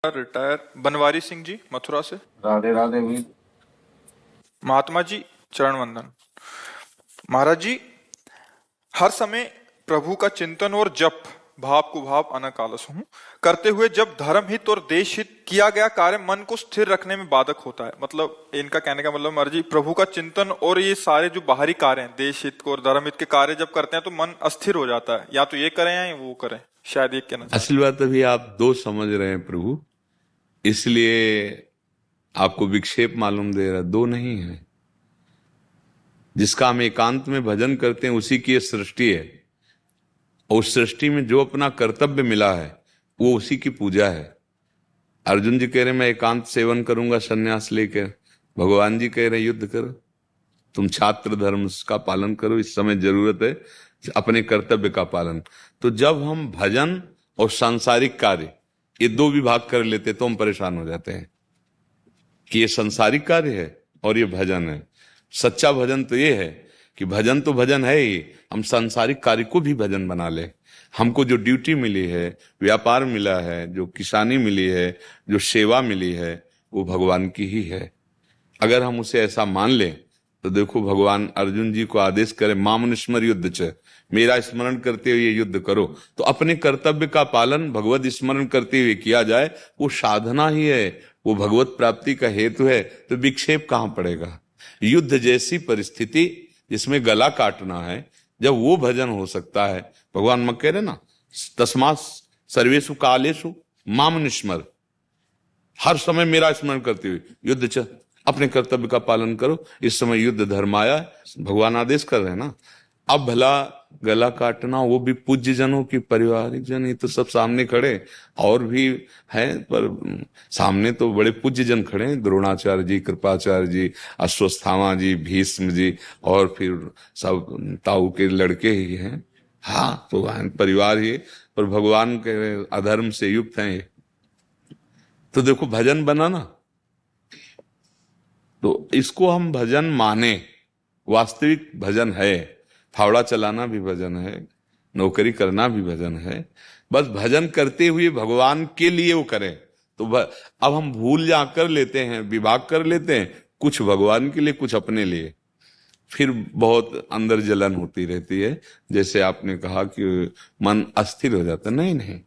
Retire Banwari Singh ji Mathura से। राधे राधे भी। महात्मा जी चरण वंदन। महाराज जी, हर समय प्रभु का चिंतन और जप भाव को भाव अनकालस हूँ करते हुए जब धर्म हित और देश हित किया गया कार्य मन को स्थिर रखने में बाधक होता है। मतलब इनका कहने का मतलब महाराज जी, प्रभु का चिंतन और ये सारे जो बाहरी कार्य हैं देश हित को और धर्म हित के कार्य जब करते हैं तो मन अस्थिर हो जाता है, या तो ये करें या वो करें। शायद ये कहना चाहते असल बात अभी आप दो समझ रहे हैं प्रभु, इसलिए आपको विक्षेप मालूम दे रहा, दो नहीं है। जिसका हम एकांत में भजन करते हैं उसी की ये सृष्टि है, और उस सृष्टि में जो अपना कर्तव्य मिला है वो उसी की पूजा है। अर्जुन जी कह रहे मैं एकांत सेवन करूंगा संन्यास लेकर, भगवान जी कह रहे युद्ध करो, तुम छात्र धर्म का पालन करो, इस समय जरूरत है अपने कर्तव्य का पालन। तो जब हम भजन और सांसारिक कार्य ये दो विभाग कर लेते तो हम परेशान हो जाते हैं कि ये सांसारिक कार्य है और ये भजन है। सच्चा भजन तो ये है कि भजन तो भजन है ही, हम सांसारिक कार्य को भी भजन बना ले। हमको जो ड्यूटी मिली है, व्यापार मिला है, जो किसानी मिली है, जो सेवा मिली है, वो भगवान की ही है। अगर हम उसे ऐसा मान लें तो देखो भगवान अर्जुन जी को आदेश करे माम स्मर युद्ध च, मेरा स्मरण करते हुए युद्ध करो। तो अपने कर्तव्य का पालन भगवत स्मरण करते हुए किया जाए, वो साधना ही है, वो भगवत प्राप्ति का हेतु है। तो विक्षेप कहां पड़ेगा? युद्ध जैसी परिस्थिति जिसमें गला काटना है, जब वो भजन हो सकता है। भगवान मत कह रहे ना, तस्मात् सर्वेषु कालेषु माम निस्मर, हर समय मेरा स्मरण करते हुए युद्ध च, अपने कर्तव्य का पालन करो। इस समय युद्ध धर्माया, भगवान आदेश कर रहे हैं ना। अब भला गला काटना, वो भी पूज्य जनों की, पारिवारिक जन, ये तो सब सामने खड़े और भी हैं, पर सामने तो बड़े पूज्य जन खड़े हैं, द्रोणाचार्य जी, कृपाचार्य जी, अश्वत्थामा जी, भीष्म जी, और फिर सब ताऊ के लड़के ही हैं। हाँ, तो परिवार ही, पर भगवान के अधर्म से युक्त हैं ये। तो देखो भजन बना ना, तो इसको हम भजन माने, वास्तविक भजन है। फावड़ा चलाना भी भजन है, नौकरी करना भी भजन है। बस भजन करते हुए भगवान के लिए वो करें। तो अब हम भूल जा कर लेते हैं, विभाग कर लेते हैं, कुछ भगवान के लिए, कुछ अपने लिए, फिर बहुत अंदर जलन होती रहती है। जैसे आपने कहा कि मन अस्थिर हो जाता है। नहीं नहीं,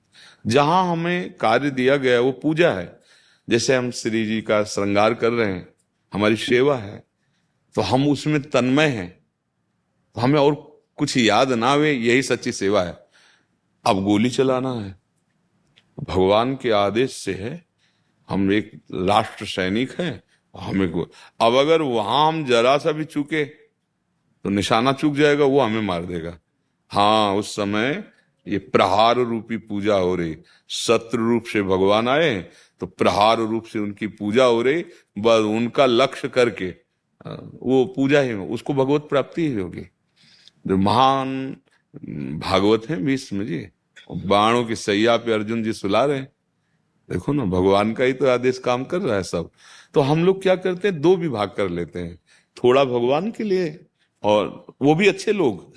जहां हमें कार्य दिया गया वो पूजा है। जैसे हम श्री जी का श्रृंगार कर रहे हैं, हमारी सेवा है, तो हम उसमें तन्मय हैं, तो हमें और कुछ याद ना आवे, यही सच्ची सेवा है। अब गोली चलाना है, भगवान के आदेश से है, हम एक राष्ट्र सैनिक हैं, हमें अब अगर वहां हम जरा सा भी चूके तो निशाना चूक जाएगा, वो हमें मार देगा। हाँ, उस समय ये प्रहार रूपी पूजा हो रही, शत्रु रूप से भगवान आए तो प्रहार रूप से उनकी पूजा हो रही। बस उनका लक्ष्य करके वो पूजा ही, उसको भगवत प्राप्ति ही होगी। जो महान भागवत हैं भीष्म जी, बाणों की सैया पे अर्जुन जी सुला रहे हैं। देखो ना, भगवान का ही तो आदेश काम कर रहा है सब। तो हम लोग क्या करते हैं, दो विभाग कर लेते हैं, थोड़ा भगवान के लिए, और वो भी अच्छे लोग,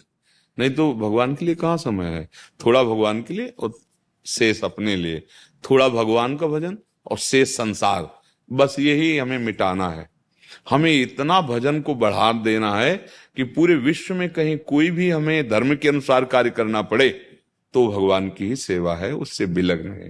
नहीं तो भगवान के लिए कहाँ समय है। थोड़ा भगवान के लिए और शेष अपने लिए, थोड़ा भगवान का भजन और शेष संसार। बस यही हमें मिटाना है। हमें इतना भजन को बढ़ा देना है कि पूरे विश्व में कहीं कोई भी हमें धर्म के अनुसार कार्य करना पड़े तो भगवान की ही सेवा है, उससे विलग्न है।